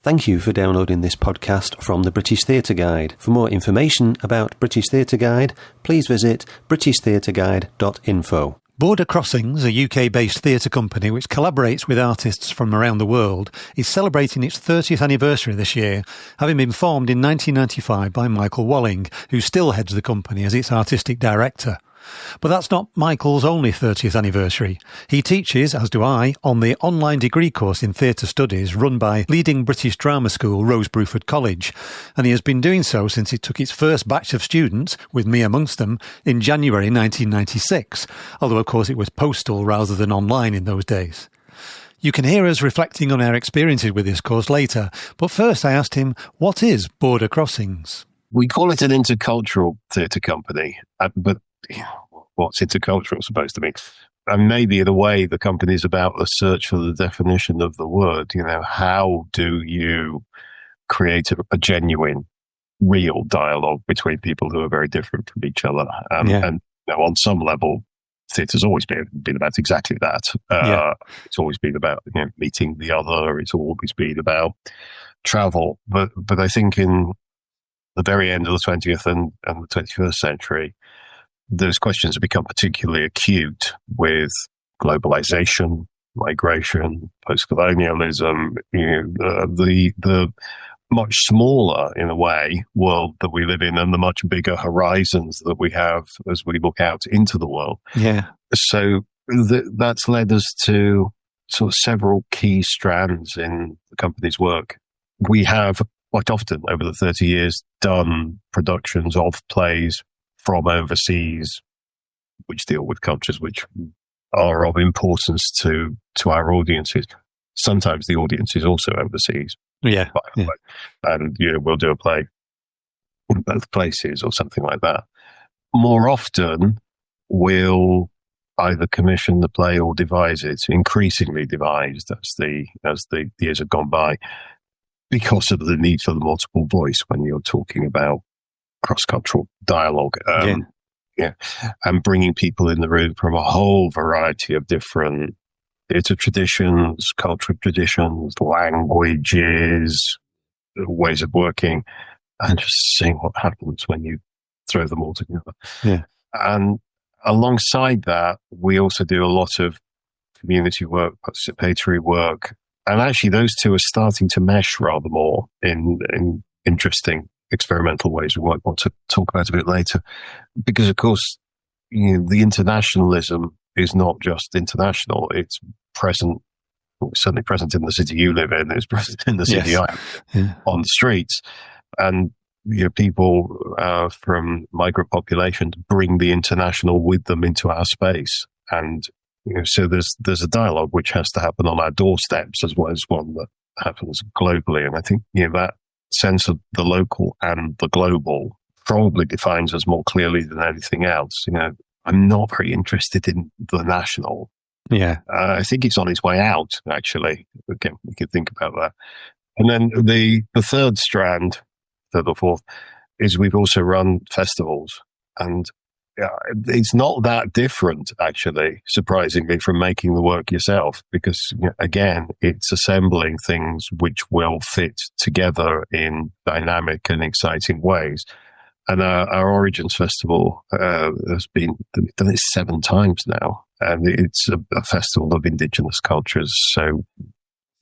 Thank you for downloading this podcast from the British Theatre Guide. For more information about British Theatre Guide, please visit britishtheatreguide.info. Border Crossings, a UK-based theatre company which collaborates with artists from around the world, is celebrating its 30th anniversary this year, having been formed in 1995 by Michael Walling, who still heads the company as its artistic director. But that's not Michael's only 30th anniversary. He teaches, as do I, on the online degree course in theatre studies run by leading British drama school Rose Bruford College, and he has been doing so since it took its first batch of students, with me amongst them, in January 1996, although of course it was postal rather than online in those days. You can hear us reflecting on our experiences with this course later, but first I asked him, what is Border Crossings? We call it an intercultural theatre company, but what's intercultural supposed to mean? And maybe in a way the company is about the search for the definition of the word. You know, how do you create a genuine, real dialogue between people who are very different from each other? And you know, on some level, theatre's always been about exactly that. It's always been about meeting the other. It's always been about travel. But I think in the very end of the 20th and the 21st century, those questions have become particularly acute with globalization, migration, post-colonialism, the much smaller, in a way, world that we live in and the much bigger horizons that we have as we look out into the world. Yeah. So that's led us to sort of several key strands in the company's work. We have quite often over the 30 years done productions of plays from overseas, which deal with cultures which are of importance to our audiences. Sometimes the audience is also overseas. Yeah. And we'll do a play in both places or something like that. More often, we'll either commission the play or devise it, increasingly devised as the years have gone by, because of the need for the multiple voice when you're talking about cross-cultural dialogue, and bringing people in the room from a whole variety of different theatre traditions, cultural traditions, languages, ways of working, and just seeing what happens when you throw them all together. Yeah. And alongside that, we also do a lot of community work, participatory work, and actually those two are starting to mesh rather more in interesting experimental ways we might want to talk about a bit later. Because, of course, the internationalism is not just international. It's present, certainly present in the city you live in. It's present in the city I am, on the streets. And people from migrant populations bring the international with them into our space. And so there's a dialogue which has to happen on our doorsteps as well as one that happens globally. And I think that sense of the local and the global probably defines us more clearly than anything else. I'm not very interested in the national. Yeah. I think it's on its way out, actually. Okay, we can think about that. And then the third strand, third or fourth, is we've also run festivals. And it's not that different, actually, surprisingly, from making the work yourself, because, again, it's assembling things which will fit together in dynamic and exciting ways. And our Origins Festival has been done it 7 times now, and it's a festival of indigenous cultures, so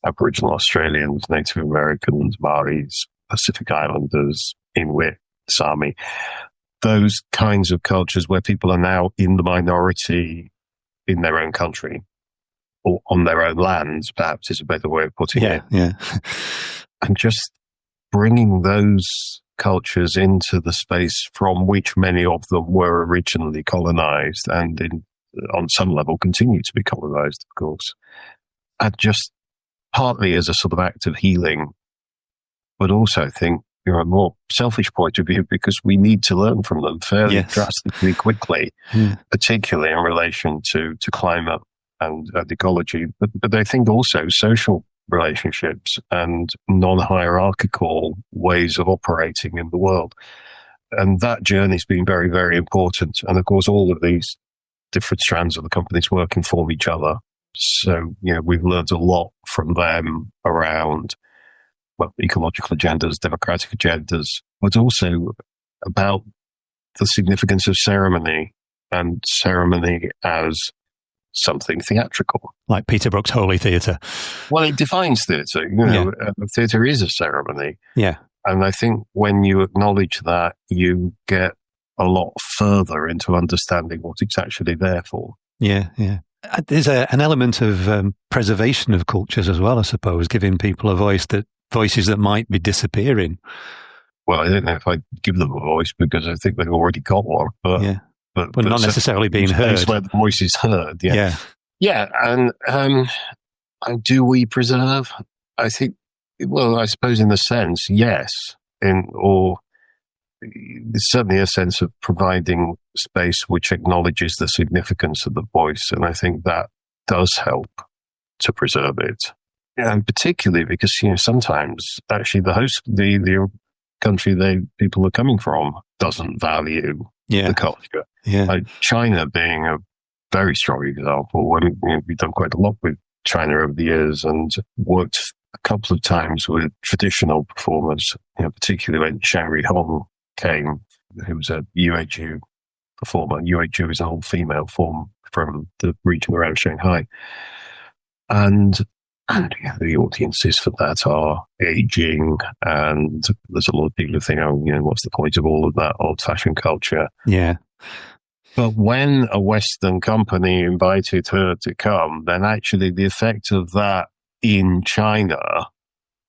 Aboriginal Australians, Native Americans, Maoris, Pacific Islanders, Inuit, Sami. Those kinds of cultures where people are now in the minority in their own country or on their own lands, perhaps is a better way of putting it. Yeah. And just bringing those cultures into the space from which many of them were originally colonized and on some level continue to be colonized, of course. And just partly as a sort of act of healing, but also I think a more selfish point of view, because we need to learn from them fairly drastically quickly, particularly in relation to climate and ecology, but I think also social relationships and non-hierarchical ways of operating in the world. And that journey's been very, very important. And of course, all of these different strands of the company's work inform each other. So, we've learned a lot from them around ecological agendas, democratic agendas, but also about the significance of ceremony and ceremony as something theatrical. Like Peter Brook's Holy Theatre. Well, it defines theatre. Theatre is a ceremony. Yeah. And I think when you acknowledge that, you get a lot further into understanding what it's actually there for. Yeah, yeah. There's an element of preservation of cultures as well, I suppose, giving people a voices that might be disappearing. Well, I don't know if I'd give them a voice because I think they've already got one. But not necessarily being heard. Where the voice is heard. Yeah. And do we preserve? I think. Well, I suppose in a sense, yes. There's certainly a sense of providing space which acknowledges the significance of the voice, and I think that does help to preserve it. And particularly because sometimes actually the country people are coming from doesn't value the culture. Yeah. Like China being a very strong example. We've done quite a lot with China over the years and worked a couple of times with traditional performers, particularly when Shangri Hong came, who was a UHU performer. UHU is an all-female form from the region around Shanghai. And the audiences for that are aging, and there's a lot of people who think, what's the point of all of that old-fashioned culture? Yeah. But when a Western company invited her to come, then actually the effect of that in China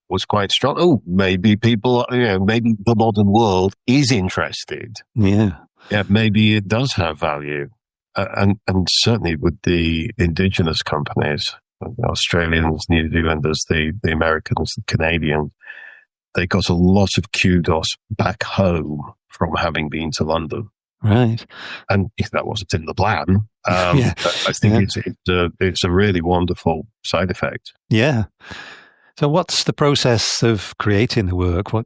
was quite strong. Oh, maybe people, maybe the modern world is interested. Yeah. Yeah, maybe it does have value. And certainly with the indigenous companies, the Australians, New Zealanders, the Americans, the Canadians, they got a lot of kudos back home from having been to London. Right. And that wasn't in the plan. I think it's a really wonderful side effect. Yeah. So what's the process of creating the work? What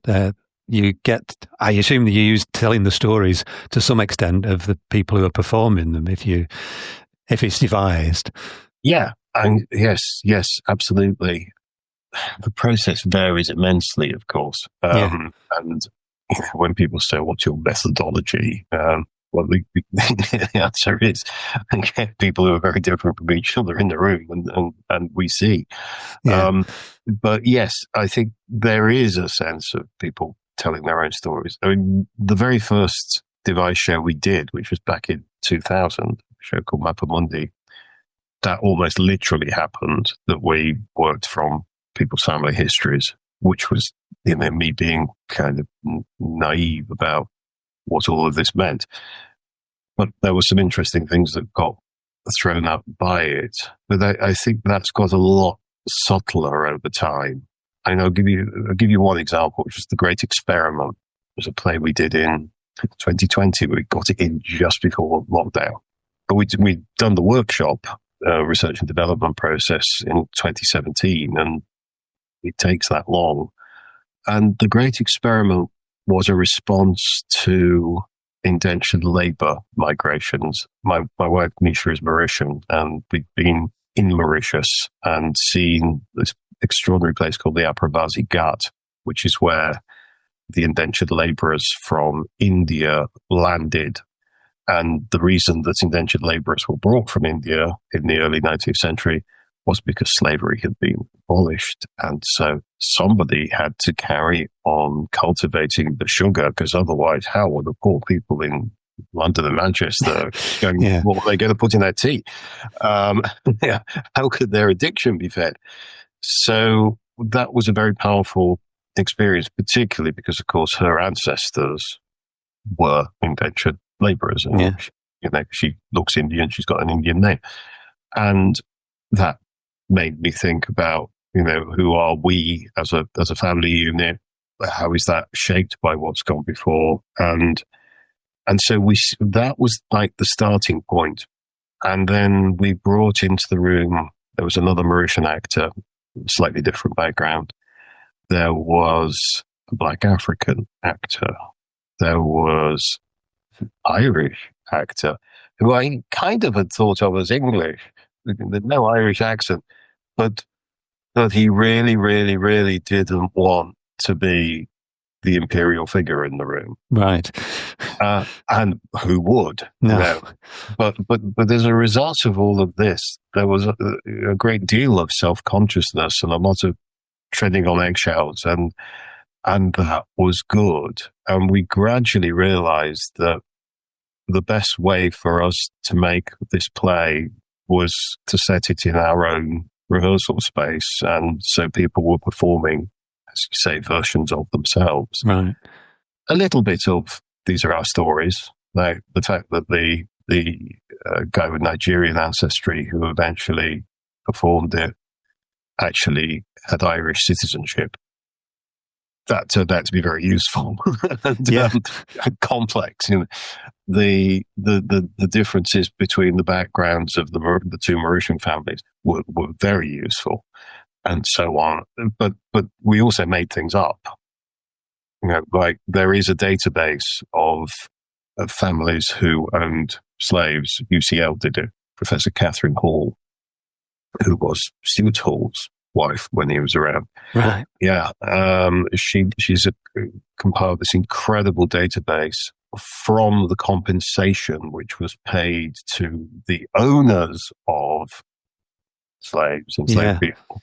you get? I assume that you use telling the stories to some extent of the people who are performing them, if it's devised. Yeah. And yes, absolutely. The process varies immensely, of course. And when people say, what's your methodology? Well, the answer is get people who are very different from each other in the room, and we see. Yeah. But yes, I think there is a sense of people telling their own stories. I mean, the very first device show we did, which was back in 2000, a show called Mappa Mundi, that almost literally happened, that we worked from people's family histories, which was me being kind of naive about what all of this meant. But there were some interesting things that got thrown up by it. But I think that's got a lot subtler over time. And I'll give you one example, which was The Great Experiment. It was a play we did in 2020. We got it in just before lockdown. But we'd done the workshop, research and development process in 2017, and it takes that long. And The Great Experiment was a response to indentured labour migrations. My wife, Nisha, is Mauritian, and we've been in Mauritius and seen this extraordinary place called the Aprabasi Ghat, which is where the indentured labourers from India landed. And the reason that indentured labourers were brought from India in the early 19th century was because slavery had been abolished. And so somebody had to carry on cultivating the sugar, because otherwise how were the poor people in London and Manchester going, what were they going to put in their tea? How could their addiction be fed? So that was a very powerful experience, particularly because, of course, her ancestors were indentured labourers. And she looks Indian, she's got an Indian name. And that made me think about, who are we as a family unit? How is that shaped by what's gone before? And so that was like the starting point. And then we brought into the room, there was another Mauritian actor, slightly different background. There was a Black African actor. There was an Irish actor who I kind of had thought of as English. There's no Irish accent, but he really, really, really didn't want to be the imperial figure in the room. Right. And who would? No. You know? But as a result of all of this, there was a great deal of self-consciousness and a lot of treading on eggshells, and that was good. And we gradually realized that the best way for us to make this play was to set it in our own rehearsal space, and so people were performing, as you say, versions of themselves. Right. A little bit of these are our stories. Like the fact that the guy with Nigerian ancestry who eventually performed it actually had Irish citizenship. That turned out to be very useful and complex. You know, the differences between the backgrounds of the two Mauritian families were very useful, and so on. But we also made things up. You know, like there is a database of families who owned slaves. UCL did it. Professor Catherine Hall, who was Stuart Hall's wife when he was around. Right. Yeah. She's compiled this incredible database from the compensation which was paid to the owners of slaves and slave people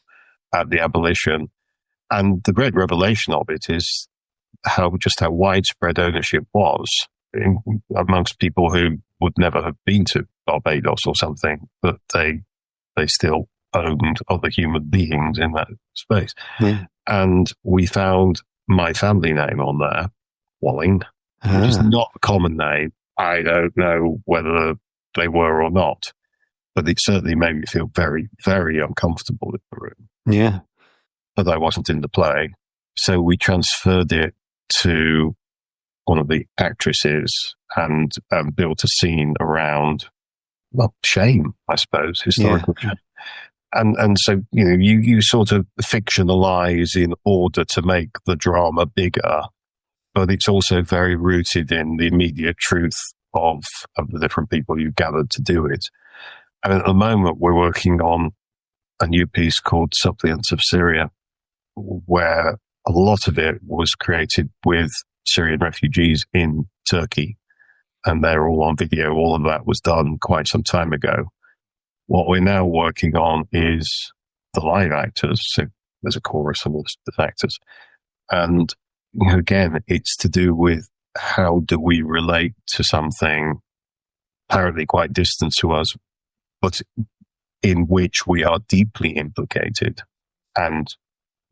at the abolition. And the great revelation of it is how widespread ownership was amongst people who would never have been to Barbados or something, but they still owned other human beings in that space. Yeah. And we found my family name on there, Walling, which is not a common name. I don't know whether they were or not, but it certainly made me feel very, very uncomfortable in the room. Yeah. But I wasn't in the play. So we transferred it to one of the actresses and built a scene around, well, shame, I suppose, historical shame. And so, you know, you sort of fictionalize in order to make the drama bigger, but it's also very rooted in the immediate truth of the different people you gathered to do it. And at the moment, we're working on a new piece called Suppliants of Syria, where a lot of it was created with Syrian refugees in Turkey, and they're all on video. All of that was done quite some time ago. What we're now working on is the live actors. So there's a chorus and the actors. And you know, again, it's to do with how do we relate to something apparently quite distant to us, but in which we are deeply implicated. And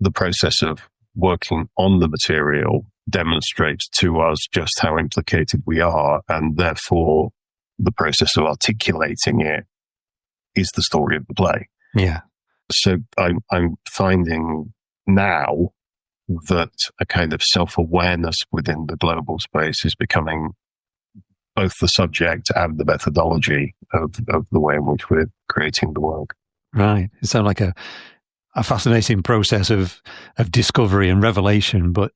the process of working on the material demonstrates to us just how implicated we are. And therefore, the process of articulating it is the story of the play. Yeah. So I'm finding now that a kind of self-awareness within the global space is becoming both the subject and the methodology of the way in which we're creating the work. Right. It sounds like a fascinating process of discovery and revelation, but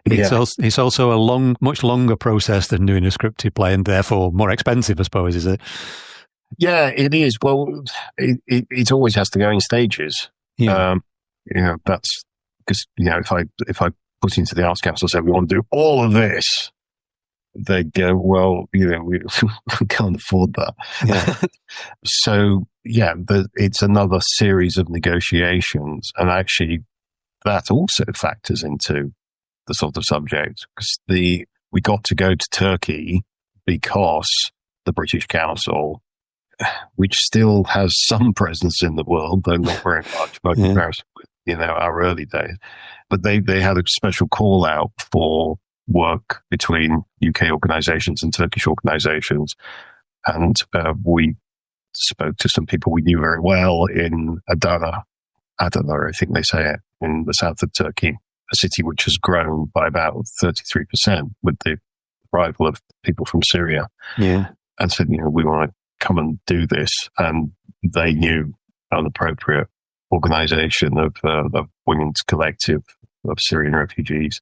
it's also a much longer process than doing a scripted play, and therefore more expensive, I suppose, is it? Yeah, it is. Well, it always has to go in stages. Yeah. You know, that's because, you know, if I put into the Arts Council and say we want to do all of this, they go, well, you know, we can't afford that. Yeah. So, yeah, it's another series of negotiations, and actually that also factors into the sort of subject, because we got to go to Turkey because the British Council, which still has some presence in the world, though not very much by comparison with, you know, our early days. But they had a special call out for work between UK organisations and Turkish organisations. And we spoke to some people we knew very well in Adana, I think they say it, in the south of Turkey, a city which has grown by about 33% with the arrival of people from Syria. Yeah. And said, you know, we want to come and do this. And they knew an appropriate organisation of Women's Collective of Syrian refugees.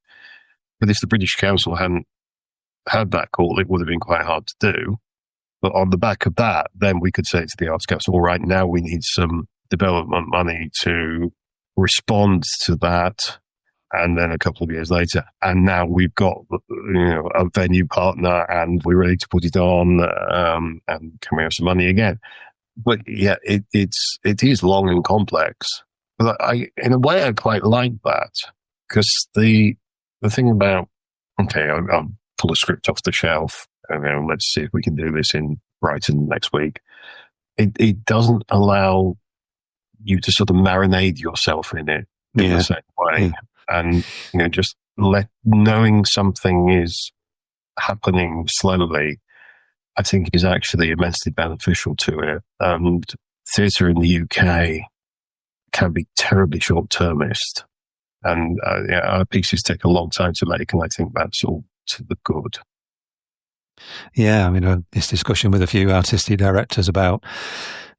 But if the British Council hadn't had that call, it would have been quite hard to do. But on the back of that, then we could say to the Arts Council, all right, now we need some development money to respond to that And then a couple of years later, and now we've got a venue partner, and we're ready to put it on, and can we have some money again? But yeah, it is long and complex. But in a way, I quite like that, because the thing about, okay, I'll pull a script off the shelf, and let's see if we can do this in Brighton next week. It doesn't allow you to sort of marinate yourself in it in the same way. And, just knowing something is happening slowly, I think is actually immensely beneficial to it. And theatre in the UK can be terribly short-termist. And our pieces take a long time to make, and I think that's all to the good. Yeah, I mean, this discussion with a few artistic directors about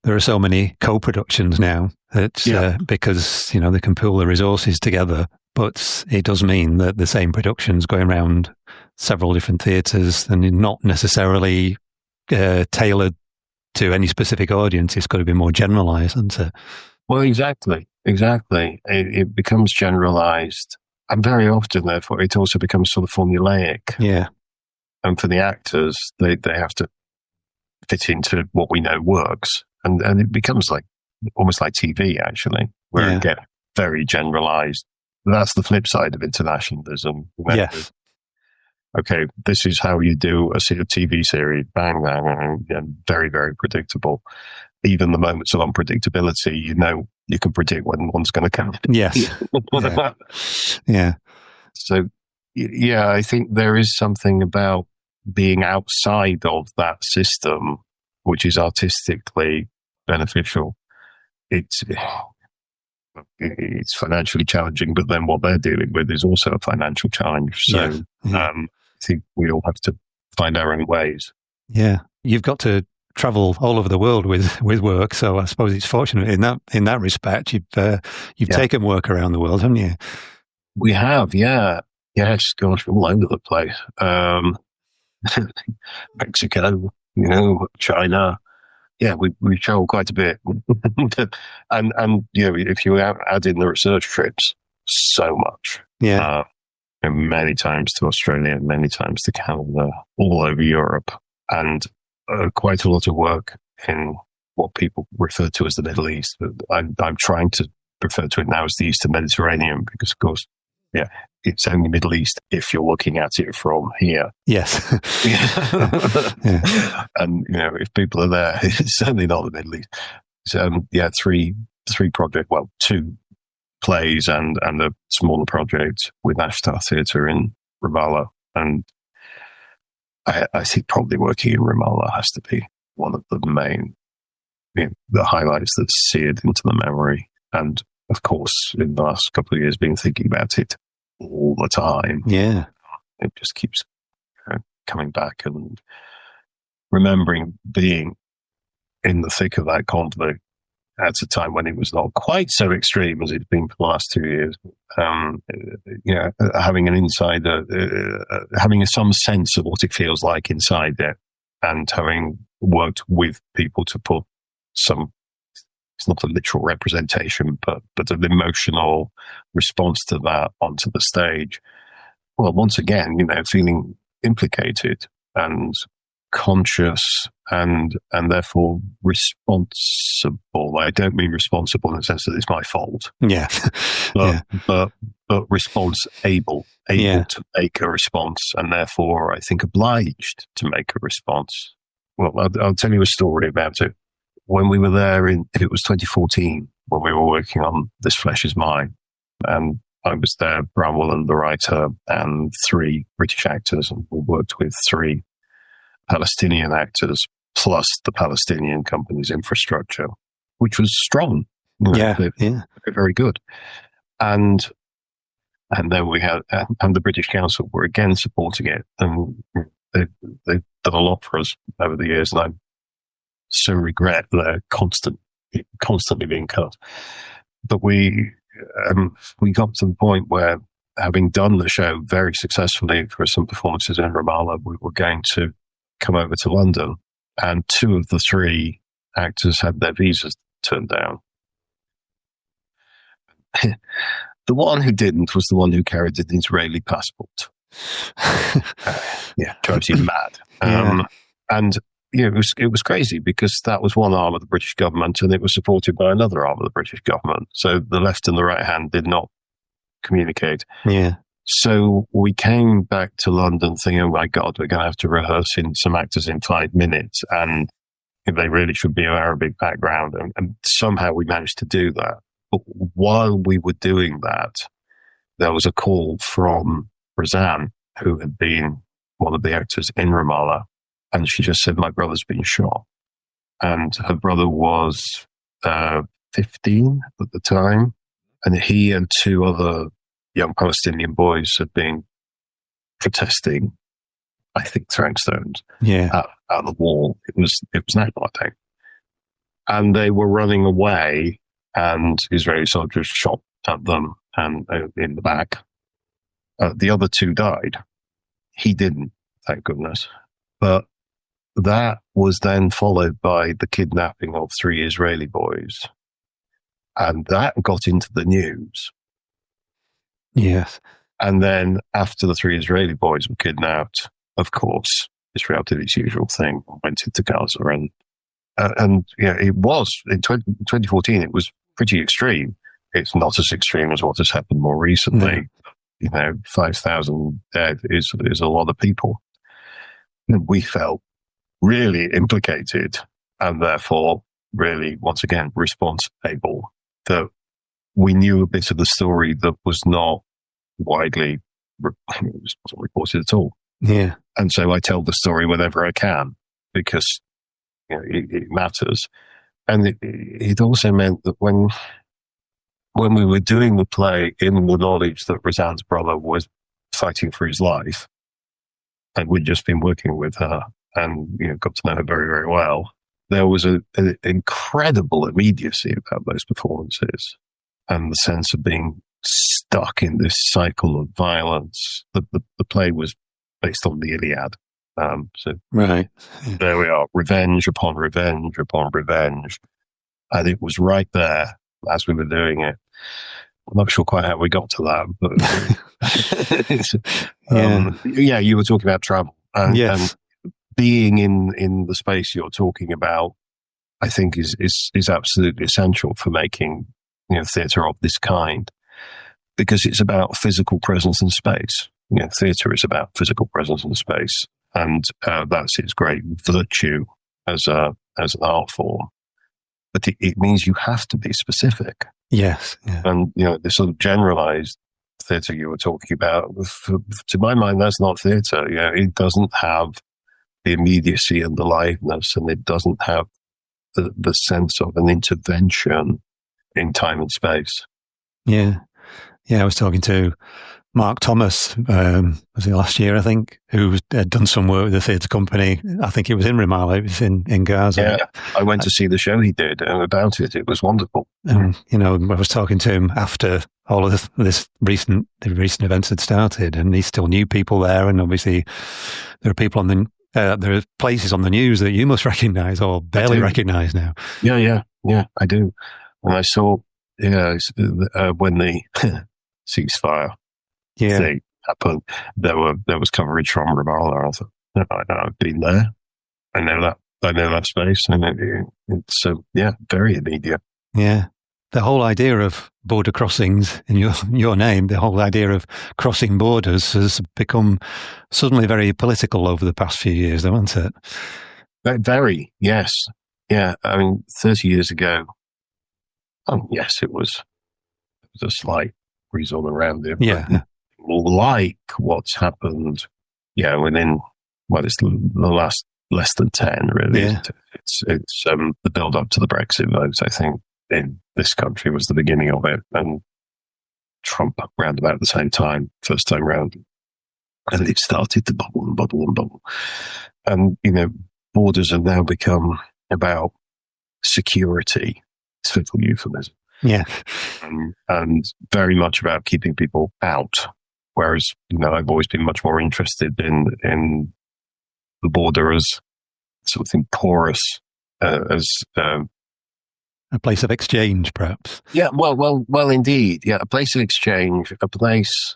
there are so many co-productions now that because, they can pool the resources together, but it does mean that the same production's going around several different theatres and not necessarily tailored to any specific audience. It's got to be more generalised, isn't it? Well, exactly. It becomes generalised, and very often, therefore, it also becomes sort of formulaic. Yeah. And for the actors, they have to fit into what we know works. And it becomes almost like TV, actually, where it gets very generalized. That's the flip side of internationalism. Yes. Okay, this is how you do a TV series. Bang, bang, bang, very, very predictable. Even the moments of unpredictability, you can predict when one's going to come. Yes. Yeah. So, yeah, I think there is something about being outside of that system, which is artistically beneficial. It's financially challenging, but then what they're dealing with is also a financial challenge. So I think we all have to find our own ways. Yeah. You've got to travel all over the world with work, so I suppose it's fortunate in that respect. You've taken work around the world, haven't you? We have, yeah. Yes, gosh, all over the place. Mexico, China. Yeah, we travel quite a bit. and if you add in the research trips, so much. Yeah. Many times to Australia, many times to Canada, all over Europe, and quite a lot of work in what people refer to as the Middle East. I'm trying to refer to it now as the Eastern Mediterranean, because, of course, it's only Middle East if you're looking at it from here. Yes. And, if people are there, it's certainly not the Middle East. So, three projects, well, 2 plays and a smaller project with Ashtar Theatre in Ramallah. And I think probably working in Ramallah has to be one of the main, the highlights that seared into the memory. And, of course, in the last couple of years, been thinking about it all the time. Yeah. It just keeps coming back and remembering being in the thick of that conflict at a time when it was not quite so extreme as it's been for the last 2 years. Having an insider, having some sense of what it feels like inside it, and having worked with people to put some, it's not a literal representation, but an emotional response to that onto the stage. Well, once again, feeling implicated and conscious and therefore responsible. I don't mean responsible in the sense that it's my fault. Yeah. but able to make a response, and therefore I think obliged to make a response. Well, I'll tell you a story about it. When we were there it was 2014, when we were working on This Flesh Is Mine, and I was there, Bramwell and the writer, and 3 British actors, and we worked with 3 Palestinian actors, plus the Palestinian company's infrastructure, which was strong. They're very good. And then we had, and the British Council were again supporting it, and they've done a lot for us over the years, and I so regret they're constantly being cut. But we got to the point where, having done the show very successfully for some performances in Ramallah, we were going to come over to London, and 2 of the 3 actors had their visas turned down. The one who didn't was the one who carried an Israeli passport. Drives you mad. And it was crazy because that was one arm of the British government, and it was supported by another arm of the British government. So the left and the right hand did not communicate. Yeah. So we came back to London thinking, oh my God, we're going to have to rehearse in some actors in 5 minutes, and they really should be of Arabic background. And somehow we managed to do that. But while we were doing that, there was a call from Razan, who had been one of the actors in Ramallah, and she just said, my brother's been shot. And her brother was 15 at the time, and he and 2 other young Palestinian boys had been protesting, I think, throwing stones out the wall. It was Nakba, I think. And they were running away, and Israeli soldiers shot at them and in the back. The other 2 died. He didn't, thank goodness. But that was then followed by the kidnapping of 3 Israeli boys. And that got into the news. Yes. And then after the 3 Israeli boys were kidnapped, of course, Israel did its usual thing, went into Gaza. And it was, in 2014, it was pretty extreme. It's not as extreme as what has happened more recently. No. 5,000 dead is a lot of people. And we felt really implicated, and therefore really, once again, responsible, that we knew a bit of the story that was not widely wasn't reported at all. Yeah. And so I tell the story whenever I can, because it matters. And it also meant that when we were doing the play, in the knowledge that Razan's brother was fighting for his life, and we'd just been working with her and got to know her very, very well, there was an incredible immediacy about those performances, and the sense of being stuck in this cycle of violence. The play was based on the Iliad. Right. There we are, revenge upon revenge upon revenge. And it was right there as we were doing it. I'm not sure quite how we got to that, but you were talking about travel. And being in the space you're talking about, I think is absolutely essential for making theatre of this kind, because it's about physical presence in space. Theatre is about physical presence in space, and that's its great virtue as an art form. But it means you have to be specific. Yes. Yeah. And the sort of generalized theatre you were talking about, to my mind, that's not theatre. It doesn't have the immediacy and the liveness, and it doesn't have the sense of an intervention in time and space. Yeah. I was talking to Mark Thomas, was it last year, I think, who had done some work with the theatre company. I think it was in Ramallah, it was in Gaza. Yeah, I went to see the show he did about it. It was wonderful. I was talking to him after all of the recent events had started, and he still knew people there, and obviously there are people there are places on the news that you must recognise or barely recognise now. Yeah, I do. And I saw, when the ceasefire thing happened, there was coverage from Ramallah. I thought, I've been there. I know that space, and it's very immediate. Yeah, the whole idea of border crossings in your name, the whole idea of crossing borders has become suddenly very political over the past few years, hasn't it? Very, yes, yeah. I mean, 30 years ago, yes, it was a slight reason around it. Yeah. Like what's happened, within it's the last less than 10, really. Yeah. It's the build up to the Brexit vote, I think, in this country was the beginning of it, and Trump round about the same time, first time round, and it started to bubble and bubble and bubble. And borders have now become about security. It's a little euphemism. Yeah. And very much about keeping people out. Whereas, I've always been much more interested in the border as something porous, as A place of exchange, perhaps. Yeah, well, indeed. Yeah, a place of exchange, a place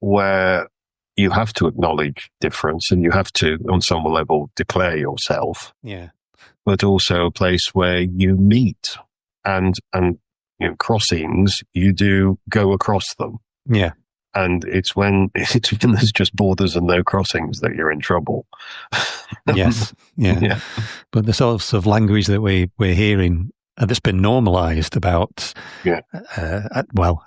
where you have to acknowledge difference and you have to, on some level, declare yourself. Yeah. But also a place where you meet and crossings, you do go across them. Yeah. And it's when there's just borders and no crossings that you're in trouble. Yes. Yeah. But the sorts of language that we're hearing that's been normalized about,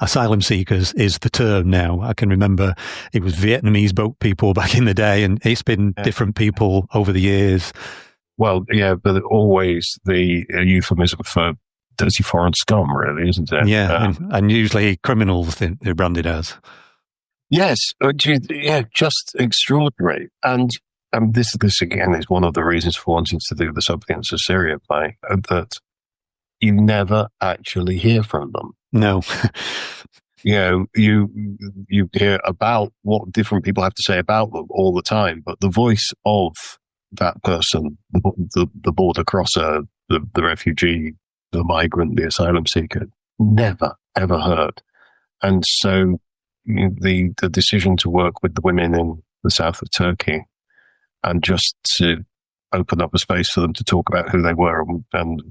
asylum seekers is the term now. I can remember it was Vietnamese boat people back in the day, and it's been different people over the years. Well, yeah, but always the euphemism for dirty foreign scum, really, isn't it? Yeah, and usually criminals they're branded as. Yes, just extraordinary. And this again is one of the reasons for wanting to do the Substance of Syria play, that you never actually hear from them. No. You hear about what different people have to say about them all the time, but the voice of that person, the border crosser, the refugee, the migrant, the asylum seeker, never, ever heard. And so the decision to work with the women in the south of Turkey and just to open up a space for them to talk about who they were and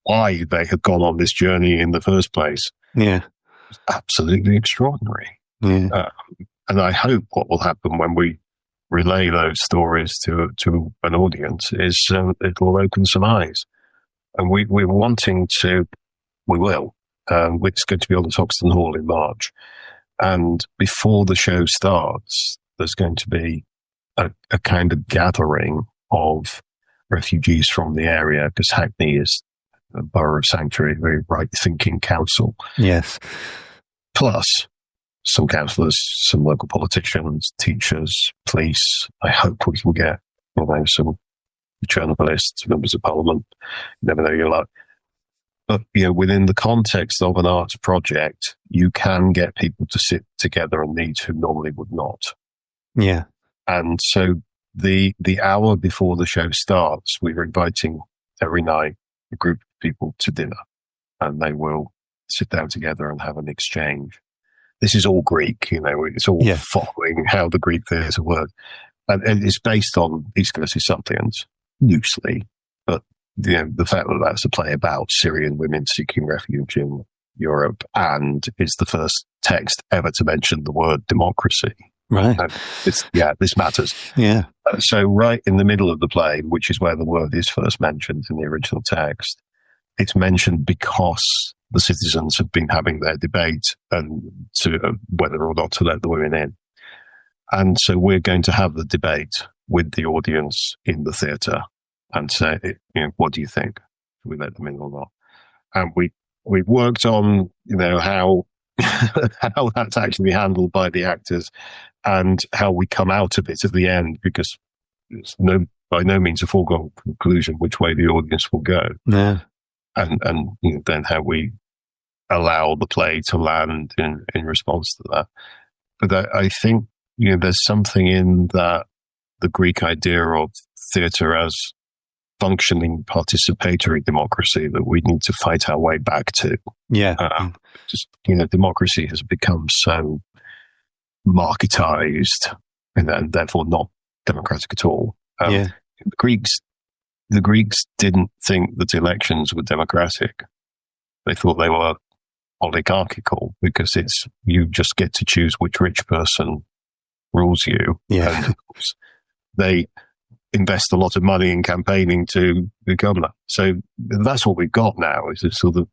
why they had gone on this journey in the first place. Yeah. Was absolutely extraordinary. Yeah. And I hope what will happen when we relay those stories to an audience is it will open some eyes. And we're wanting to, we will. It's going to be on at Hoxton Hall in March. And before the show starts, there's going to be a kind of gathering of refugees from the area, because Hackney is a borough of sanctuary, very right-thinking council. Yes. Plus some councillors, some local politicians, teachers, police. I hope we can get some journalists, members of parliament. You never know your luck. But within the context of an arts project, you can get people to sit together and meet who normally would not. Yeah. And so the hour before the show starts, we're inviting every night a group of people to dinner, and they will sit down together and have an exchange. This is all Greek, it's all following how the Greek theatre works. And it's based on Aeschylus' Suppliants, loosely. But the fact that that's a play about Syrian women seeking refuge in Europe, and is the first text ever to mention the word democracy. Right. This matters. Yeah. So right in the middle of the play, which is where the word is first mentioned in the original text, it's mentioned because the citizens have been having their debate and to whether or not to let the women in. And so we're going to have the debate with the audience in the theatre and say, what do you think? Should we let them in or not? And we've worked on, how how that's actually handled by the actors and how we come out of it at the end, because it's by no means a foregone conclusion which way the audience will go. Yeah. And then how we allow the play to land in response to that. But I think, there's something in that, the Greek idea of theatre as functioning participatory democracy, that we need to fight our way back to. Yeah. Democracy has become so marketized and therefore not democratic at all. The Greeks didn't think that elections were democratic. They thought they were oligarchical, because you just get to choose which rich person rules you. Yeah. And of course, they invest a lot of money in campaigning to become that. So that's what we've got now, is a sort of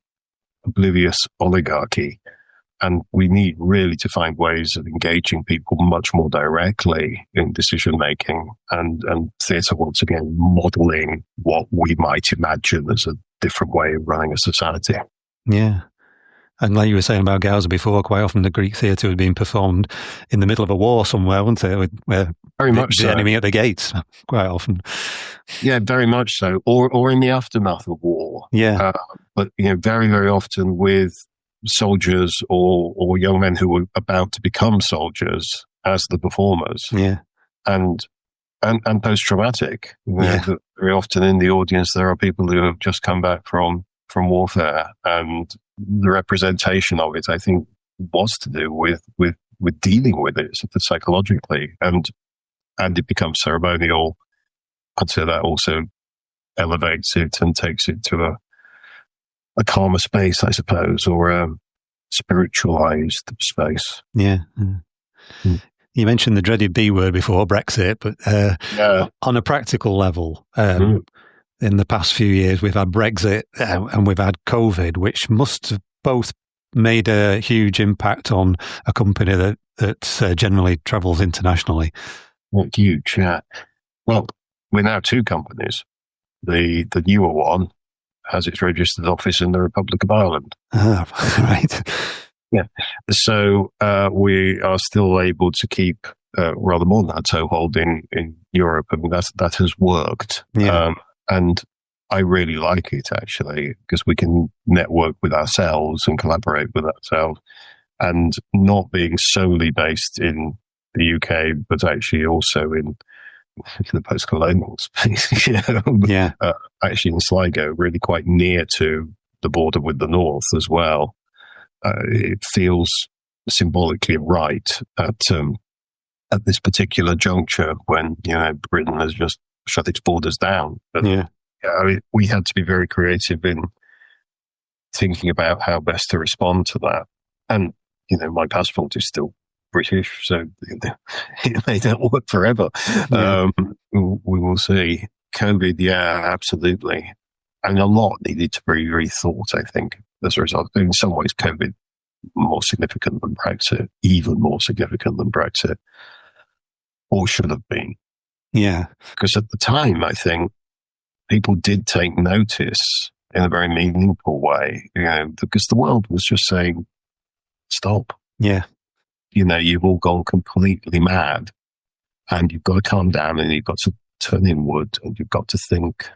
oblivious oligarchy. And we need really to find ways of engaging people much more directly in decision making, and theatre once again modelling what we might imagine as a different way of running a society. Yeah. And like you were saying about Gauza before, quite often the Greek theatre was being performed in the middle of a war somewhere, wasn't it? Where very much the enemy at the gates, quite often. Yeah, very much so. Or in the aftermath of war. Yeah. But, very, very often with soldiers or young men who were about to become soldiers as the performers. Yeah. And post-traumatic. Very often in the audience, there are people who have just come back from from warfare, and the representation of it, I think, was to do with dealing with it psychologically, and it becomes ceremonial, and so that also elevates it and takes it to a calmer space, I suppose, or a spiritualized space. Yeah. You mentioned the dreaded B word before, Brexit, but on a practical level, in the past few years, we've had Brexit and we've had COVID, which must have both made a huge impact on a company that generally travels internationally. Well, huge, yeah. Well, we're now two companies. The newer one has its registered office in the Republic of Ireland. Right. Yeah. So we are still able to keep rather more than that toehold in Europe. I mean, that has worked. Yeah. And I really like it, actually, because we can network with ourselves and collaborate with ourselves, and not being solely based in the UK, but actually also in the post-colonial space. Yeah. Actually in Sligo, really quite near to the border with the north as well. It feels symbolically right at this particular juncture when Britain has just shut its borders down. But, I mean, we had to be very creative in thinking about how best to respond to that. And my passport is still British, so it may not work forever. Yeah. We will see. COVID, yeah, absolutely. And a lot needed to be rethought, I think, as a result. In some ways, COVID more significant than Brexit, even more significant than Brexit, or should have been. Yeah. Because at the time, I think, people did take notice in a very meaningful way, because the world was just saying, stop. Yeah. You've all gone completely mad, and you've got to calm down, and you've got to turn inward, and you've got to think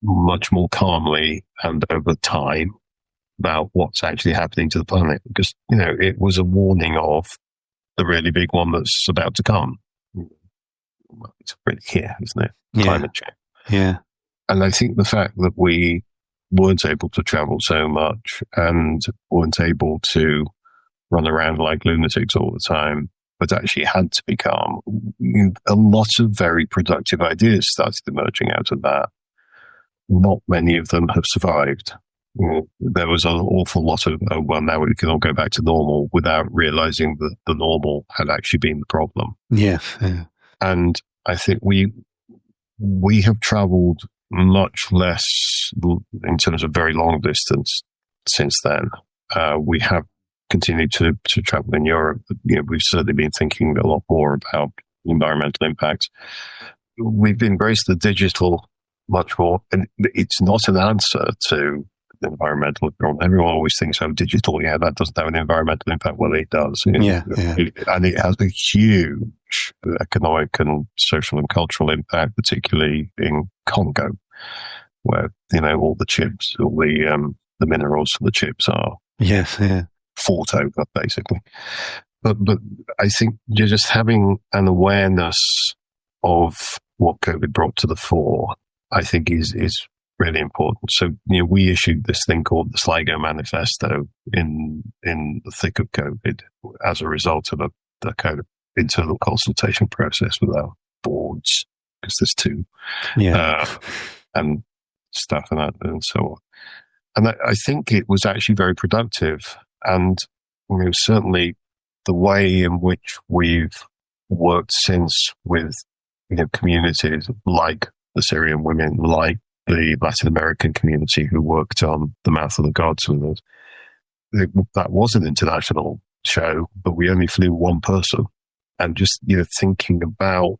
much more calmly and over time about what's actually happening to the planet. Because, it was a warning of the really big one that's about to come. Well, it's really here, isn't it? Yeah. Climate change. Yeah. And I think the fact that we weren't able to travel so much and weren't able to run around like lunatics all the time, but actually had to be calm, a lot of very productive ideas started emerging out of that. Not many of them have survived. There was an awful lot of, now we can all go back to normal, without realizing that the normal had actually been the problem. Yeah. And I think we have traveled much less in terms of very long distance since then. We have continued to travel in Europe. We've certainly been thinking a lot more about environmental impacts. We've embraced the digital much more, and it's not an answer to the environmental problem. Everyone always thinks, digital, that doesn't have an environmental impact. Well, it does. And it has a huge economic and social and cultural impact, particularly in Congo, where, all the chips, all the minerals for the chips are fought over, basically. But I think you're just having an awareness of what COVID brought to the fore, I think is really important. So, we issued this thing called the Sligo Manifesto in the thick of COVID as a result of the kind of internal consultation process with our boards, because there's two, and stuff and so on. And I think it was actually very productive. And certainly the way in which we've worked since with communities like the Syrian women, like the Latin American community who worked on The Mouth of the Gods with us. That was an international show, but we only flew one person. And just, thinking about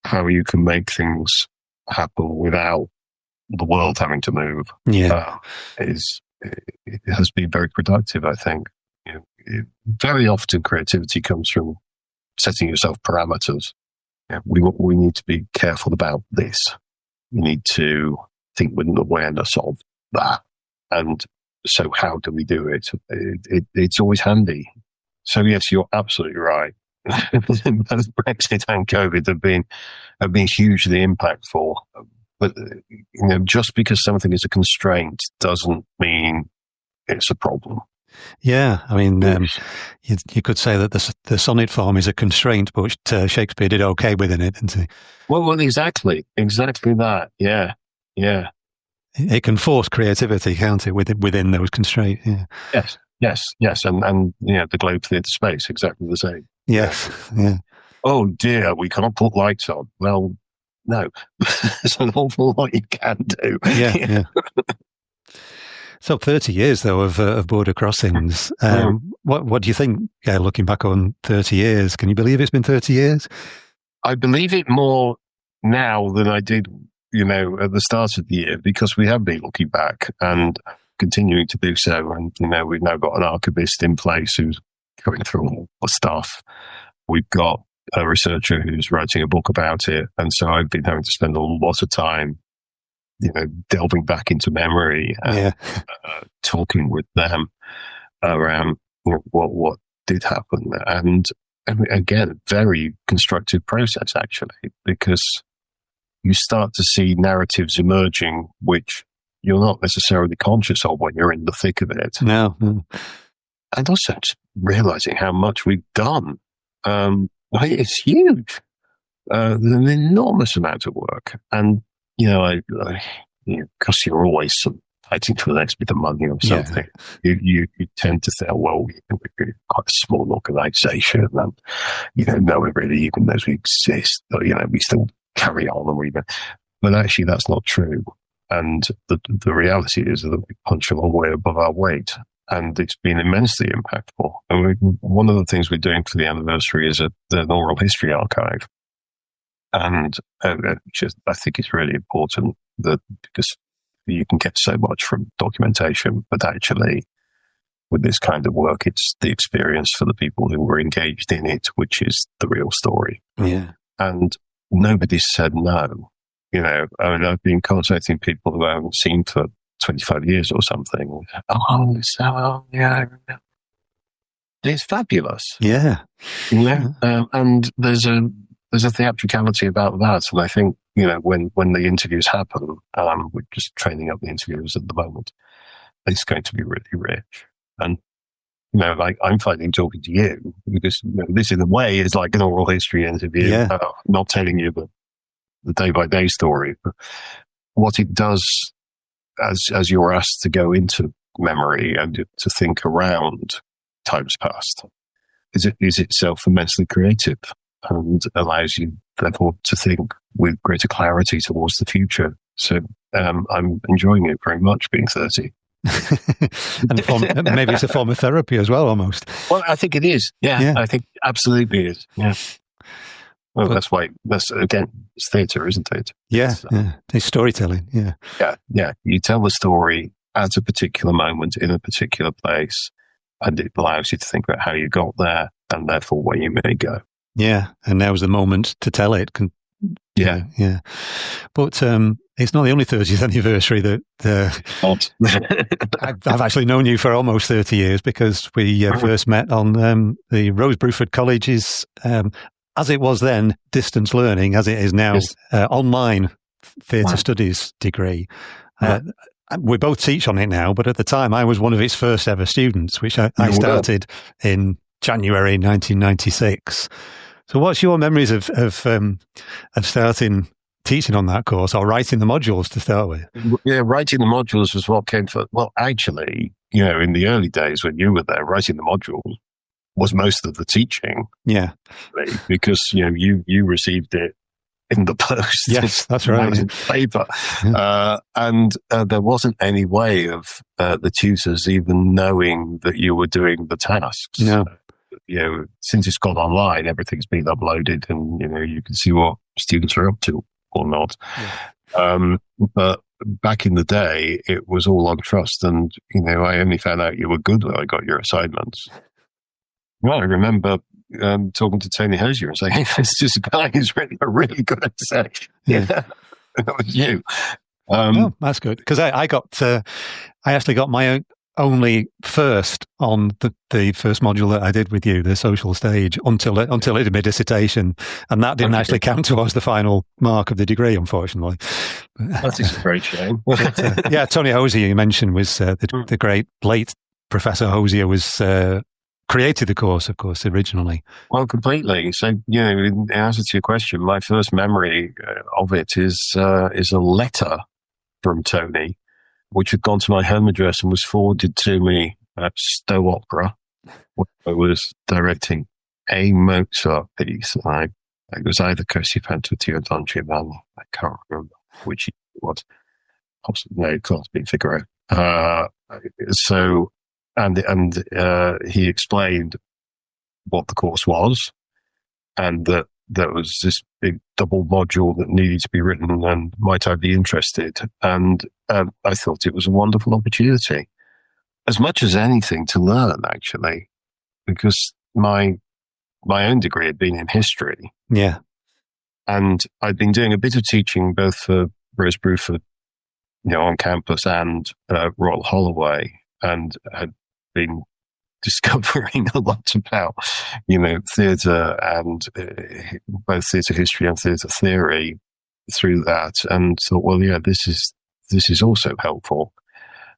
how you can make things happen without the world having to move it has been very productive, I think. Very often creativity comes from setting yourself parameters. We need to be careful about this. We need to think with an awareness of that. And so how do we do it? It's always handy. So yes, you're absolutely right. Both Brexit and COVID have been hugely impactful. But, just because something is a constraint doesn't mean it's a problem. Yeah, I mean, you could say that the sonnet form is a constraint, but Shakespeare did okay within it, didn't he? Well, exactly that. Yeah. It can force creativity, can't it, within those constraints? Yeah. Yes, and the Globe Theatre space, exactly the same. Yes, yeah. Oh dear, we can't put lights on. Well, no, there's an awful lot you can do. Yeah. So 30 years, though, of border crossings. What do you think, looking back on 30 years? Can you believe it's been 30 years? I believe it more now than I did, at the start of the year, because we have been looking back and continuing to do so. And, we've now got an archivist in place who's going through all the stuff. We've got a researcher who's writing a book about it. And so I've been having to spend a lot of time delving back into memory and talking with them around what did happen. And again, a very constructive process, actually, because you start to see narratives emerging which you're not necessarily conscious of when you're in the thick of it. No. And also just realizing how much we've done. It's huge. There's an enormous amount of work. And, because you're always fighting for the next bit of money or something, you tend to think, well, we're quite a small organization and, no one really even knows we exist. But, we still carry on. But actually, that's not true. And the reality is that we punch a long way above our weight. And it's been immensely impactful. And one of the things we're doing for the anniversary is an oral history archive. And I think it's really important because you can get so much from documentation, but actually with this kind of work, it's the experience for the people who were engaged in it, which is the real story. Yeah. And nobody's said no. I've been contacting people who I haven't seen for 25 years or something. I remember. It's fabulous. Yeah. And there's a theatricality about that. And I think, when the interviews happen, we're just training up the interviewers at the moment, it's going to be really rich. And, I'm finding talking to you because this in a way is like an oral history interview. Yeah. Not telling you the day-by-day story, but what it does as you're asked to go into memory and to think around times past is itself immensely creative and allows you therefore to think with greater clarity towards the future. So I'm enjoying it very much being 30. And maybe it's a form of therapy as well, almost. Well, I think it is. Yeah. I think absolutely is. Yeah. Well, that's it's theatre, isn't it? Yeah. It's storytelling. Yeah. You tell the story at a particular moment in a particular place, and it allows you to think about how you got there and therefore where you may go. Yeah, and now's the moment to tell it. Yeah. But it's not the only 30th anniversary that I've actually known you for almost 30 years because we first met on the Rose Bruford College's, as it was then, distance learning, as it is now, online theatre studies degree. We both teach on it now, but at the time I was one of its first ever students, which I started in January 1996. So what's your memories of starting teaching on that course or writing the modules to start with? Yeah, writing the modules was what came first. Well, actually, in the early days when you were there, writing the modules was most of the teaching. Yeah. Because, you received it in the post. Yes, that's right. In paper. And there wasn't any way of the tutors even knowing that you were doing the tasks. No. Since it's gone online, everything's been uploaded and, you can see what students are up to or not. Yeah. But back in the day, it was all on trust. And, I only found out you were good when I got your assignments. Well, I remember talking to Tony Hozier and saying, hey, this guy is really good at saying, that was you. That's good. Because I actually got my only first on the first module that I did with you, the social stage, until it had been a dissertation, and that didn't actually count towards the final mark of the degree, unfortunately. That is a great shame. Yeah, Tony Hozier, you mentioned, was the great late Professor Hozier was created the course, of course, originally. Well, completely. So, in answer to your question, my first memory of it is a letter from Tony, which had gone to my home address and was forwarded to me at Stowe Opera, where I was directing a Mozart piece. It was either Così-fan-tutti or Don Giovanni. I can't remember which it was. Possibly, no, it can't be Figaro. He explained what the course was, and that there was this big double module that needed to be written, and might I be interested? And I thought it was a wonderful opportunity, as much as anything, to learn, actually, because my own degree had been in history. Yeah. And I'd been doing a bit of teaching both for Rose Bruford, on campus, and Royal Holloway, and had been discovering a lot about, theatre and both theatre history and theatre theory through that, and thought, well, yeah, this is also helpful.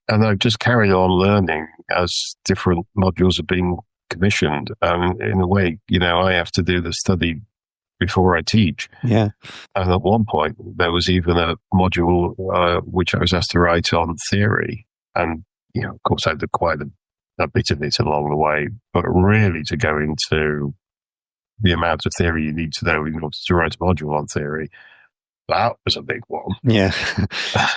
And I've just carried on learning as different modules have been commissioned. In a way, I have to do the study before I teach. Yeah. And at one point, there was even a module which I was asked to write on theory. And, of course, I did quite a bit of it along the way, but really to go into the amount of theory you need to know in order to write a module on theory, that was a big one. Yeah.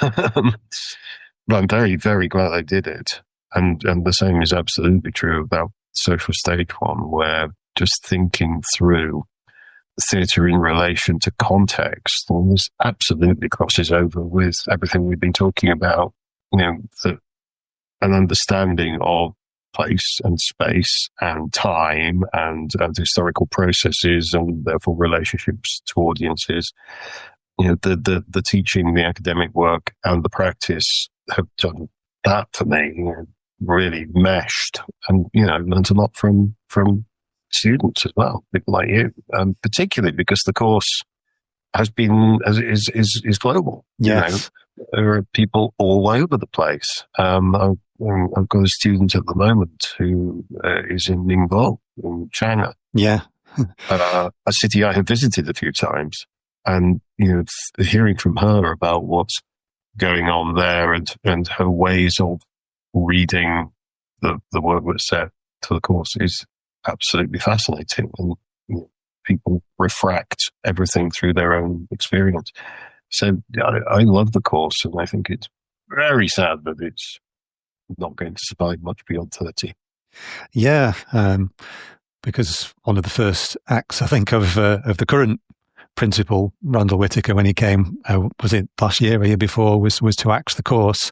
But I'm very, very glad I did it. And the same is absolutely true about social stage one, where just thinking through theatre in relation to context, and this absolutely crosses over with everything we've been talking about, an understanding of place and space and time and historical processes, and therefore relationships to audiences. The teaching, the academic work, and the practice have done that for me. Really meshed, and learned a lot from students as well, people like you, particularly because the course has been is global. Yes. There are people all over the place. I've got a student at the moment who is in Ningbo in China. Yeah. A city I have visited a few times, and hearing from her about what's going on there and her ways of reading the work that's set to the course is absolutely fascinating. And people refract everything through their own experience. So I love the course, and I think it's very sad that it's not going to survive much beyond 30. Yeah, because one of the first acts, I think, of the current principal, Randall Whittaker, when he came, was it last year or year before, was to axe the course,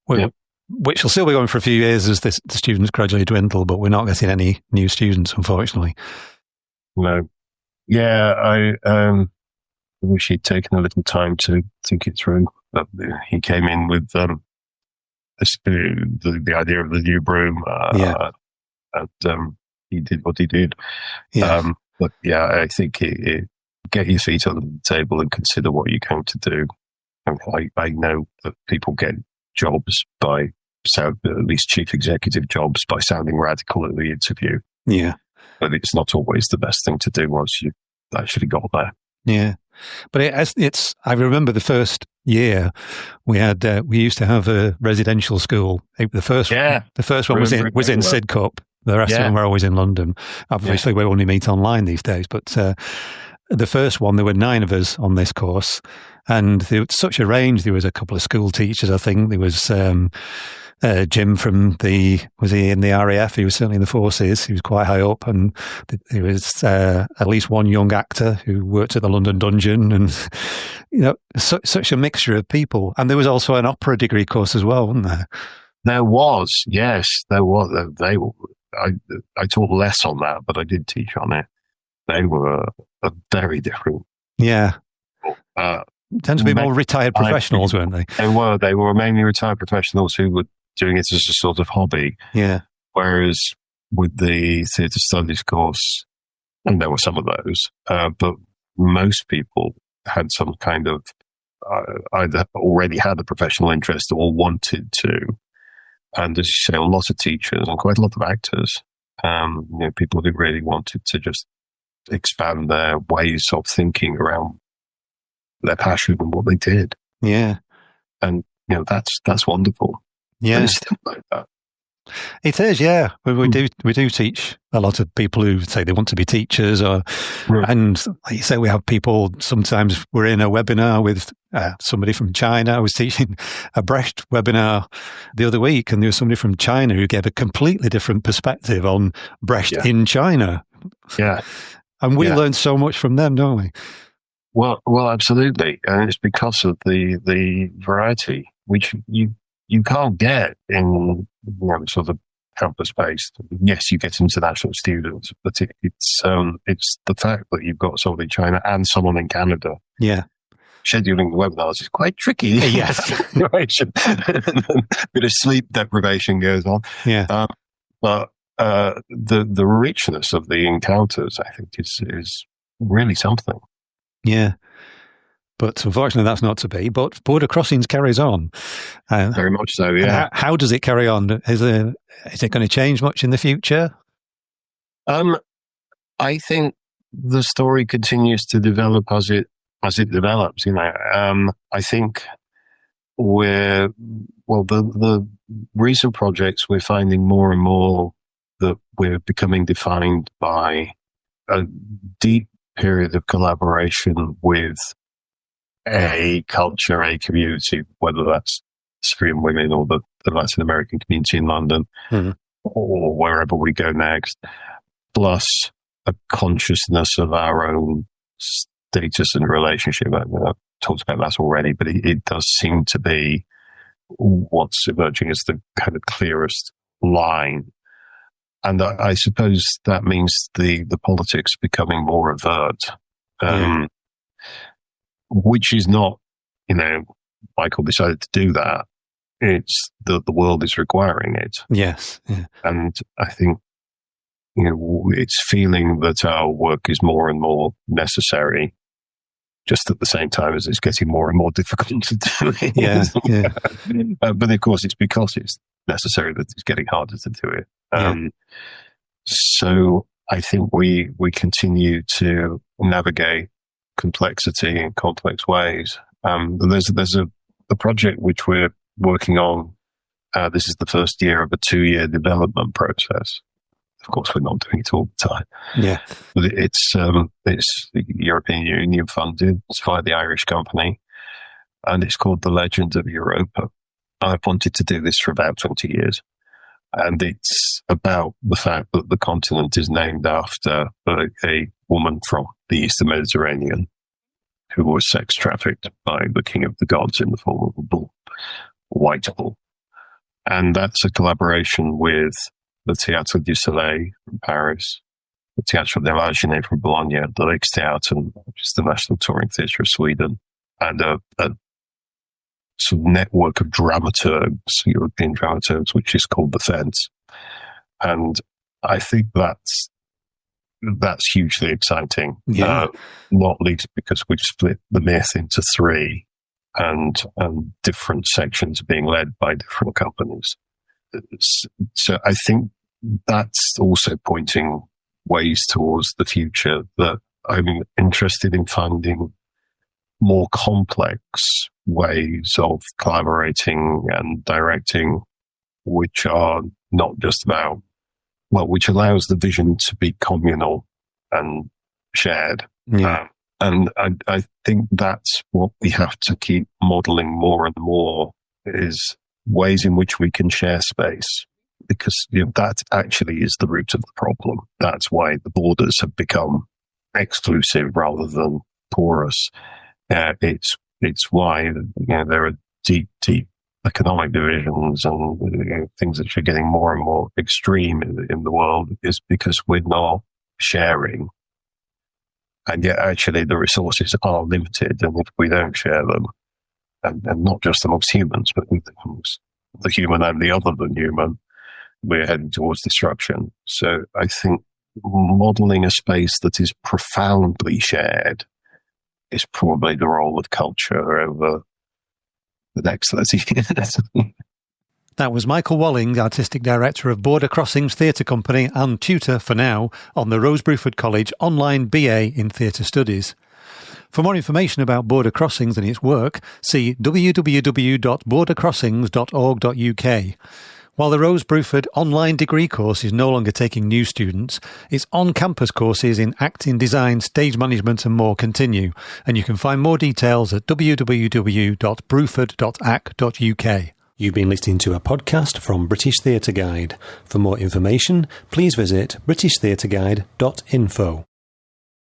which will still be going for a few years as the students gradually dwindle, but we're not getting any new students, unfortunately. No. Yeah, I wish he'd taken a little time to think it through. But he came in with the idea of the new broom, and he did what he did. Yeah. But yeah, I think get your feet on the table and consider what you're going to do. And I know that people get jobs at least chief executive jobs, by sounding radical at the interview. Yeah. But it's not always the best thing to do once you've actually got there. Yeah. But it's I remember the first year we used to have a residential school. The first one was in Sidcup. The rest of them were always in London. Obviously, we only meet online these days. But the first one, there were 9 of us on this course, and there was such a range. There was a couple of school teachers, I think. There was Jim was he in the RAF? He was certainly in the forces. He was quite high up, and there was at least one young actor who worked at the London Dungeon, and such a mixture of people. And there was also an opera degree course as well, wasn't there? There was, yes, there was. I taught less on that, but I did teach on it. They were a very different. Yeah. Tend to be more retired professionals, weren't they? They were mainly retired professionals who were doing it as a sort of hobby. Yeah. Whereas with the theatre studies course, and there were some of those, but most people had some kind of either already had a professional interest or wanted to. And as you say, a lot of teachers and quite a lot of actors, people who really wanted to just expand their ways of thinking around their passion and what they did. Yeah. And, that's wonderful. Yeah. And it's still like that. It is, yeah. We do teach a lot of people who say they want to be teachers, and like you say, we have people. Sometimes we're in a webinar with somebody from China. I was teaching a Brecht webinar the other week, and there was somebody from China who gave a completely different perspective on Brecht in China. Yeah, and we learn so much from them, don't we? Well, absolutely, and it's because of the variety which you can't get in sort of campus-based. Yes, you get international students, but it's the fact that you've got someone in China and someone in Canada. Yeah. Scheduling the webinars is quite tricky. Yes. A bit of sleep deprivation goes on. Yeah. But the richness of the encounters, I think, is really something. Yeah. But unfortunately, that's not to be. But Border Crossings carries on. Very much so, yeah. How does it carry on? Is it going to change much in the future? I think the story continues to develop as it develops. I think the recent projects, we're finding more and more that we're becoming defined by a deep period of collaboration with a culture, a community, whether that's Syrian women or the Latin American community in London, or wherever we go next, plus a consciousness of our own status and relationship. I've talked about that already, but it does seem to be what's emerging as the kind of clearest line. And I suppose that means the politics becoming more overt. Which is not, Michael decided to do that. It's the world is requiring it. Yes. Yeah. And I think, it's feeling that our work is more and more necessary, just at the same time as it's getting more and more difficult to do it. Yeah. But of course, it's because it's necessary that it's getting harder to do it. So I think we continue to navigate complexity in complex ways. There's a project which we're working on. This is the first year of a 2-year development process. Of course, we're not doing it all the time. Yeah, but it's the European Union funded. It's via the Irish company, and it's called The Legend of Europa. I've wanted to do this for about 20 years. And it's about the fact that the continent is named after a woman from the Eastern Mediterranean who was sex trafficked by the king of the gods in the form of a bull, a white bull. And that's a collaboration with the Théâtre du Soleil from Paris, the Théâtre de l'Argenais from Bologna, the Riksteatern, which is the National Touring Theatre of Sweden, and a sort of network of dramaturgs, European dramaturgs, which is called The Fence. And I think that's hugely exciting. Yeah. Not least because we've split the myth into 3 and different sections being led by different companies. So I think that's also pointing ways towards the future, that I'm interested in finding more complex ways of collaborating and directing, which are not just about, which allows the vision to be communal and shared. Yeah. And I think that's what we have to keep modeling more and more, is ways in which we can share space, because that actually is the root of the problem. That's why the borders have become exclusive rather than porous. It's why there are deep economic divisions and things that are getting more and more extreme in the world, is because we're not sharing. And yet actually the resources are limited, and if we don't share them, and not just amongst humans, but amongst the human and the other than human, we're heading towards destruction. So I think modeling a space that is profoundly shared is probably the role of culture over the next 30 years. That was Michael Walling, Artistic Director of Border Crossings Theatre Company and tutor, for now, on the Rose Bruford College online BA in Theatre Studies. For more information about Border Crossings and its work, see www.bordercrossings.org.uk. While the Rose Bruford online degree course is no longer taking new students, its on-campus courses in acting, design, stage management and more continue, and you can find more details at www.bruford.ac.uk. You've been listening to a podcast from British Theatre Guide. For more information, please visit britishtheatreguide.info.